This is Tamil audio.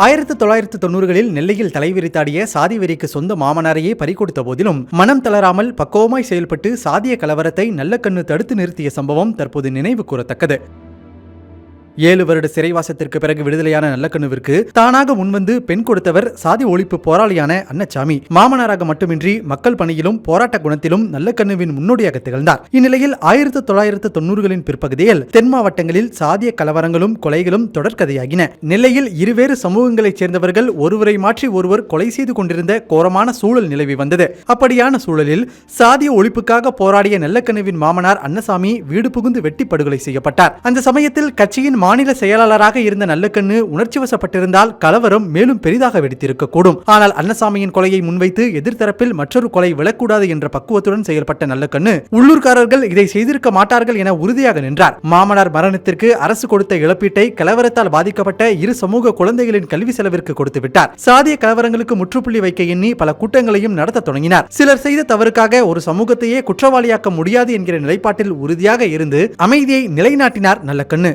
1990களில் நெல்லையில் தலைவிரித்தாடிய சாதி வெறிக்கு சொந்த மாமனாரையே பறிகொடுத்த போதிலும் மனம் தளராமல் பக்குவமாய் செயல்பட்டு சாதிய கலவரத்தை நல்லக்கண்ணு தடுத்து நிறுத்திய சம்பவம் தற்போது நினைவு கூறத்தக்கது. 7 வருட சிறைவாசத்திற்கு பிறகு விடுதலையான நல்லக்கண்ணுவிற்கு தானாக முன்வந்து பெண் கொடுத்தவர் சாதி ஒழிப்பு போராளியான அன்னச்சாமி. மாமனாராக மட்டுமின்றி மக்கள் பணியிலும் போராட்ட குணத்திலும் நல்லக்கண்ணுவின் முன்னோடியாக திகழ்ந்தார். இந்நிலையில் 1990களின் பிற்பகுதியில் தென் மாவட்டங்களில் சாதிய கலவரங்களும் கொலைகளும் தொடர்கதையாகின. நெல்லையில் இருவேறு சமூகங்களைச் சேர்ந்தவர்கள் ஒருவரை மாற்றி ஒருவர் கொலை செய்து கொண்டிருந்த கோரமான சூழல் நிலவி வந்தது. அப்படியான சூழலில் சாதிய ஒழிப்புக்காக போராடிய நல்லக்கண்ணுவின் மாமனார் அன்னசாமி வீடு புகுந்து வெட்டி படுகொலை செய்யப்பட்டார். அந்த சமயத்தில் கட்சியின் மாநில செயலாளராக இருந்த நல்லக்கண்ணு உணர்ச்சி வசப்பட்டிருந்தால் கலவரம் மேலும் பெரிதாக வெடித்திருக்கக்கூடும். ஆனால் அன்னசாமியின் கொலையை முன்வைத்து எதிர்த்தரப்பில் மற்றொரு கொலை விழக்கூடாது என்ற பக்குவத்துடன் செயல்பட்ட நல்லக்கண்ணு உள்ளூர்காரர்கள் இதை செய்திருக்க மாட்டார்கள் என உறுதியாக நின்றார். மாமனார் மரணத்திற்கு அரசு கொடுத்த இழப்பீட்டை கலவரத்தால் பாதிக்கப்பட்ட இரு சமூக குழந்தைகளின் கல்வி செலவிற்கு கொடுத்து விட்டார். சாதிய கலவரங்களுக்கு முற்றுப்புள்ளி வைக்க எண்ணி பல கூட்டங்களையும் நடத்த தொடங்கினார். சிலர் செய்த தவறுக்காக ஒரு சமூகத்தையே குற்றவாளியாக்க முடியாது என்கிற நிலைப்பாட்டில் உறுதியாக இருந்து அமைதியை நிலைநாட்டினார் நல்லக்கண்ணு.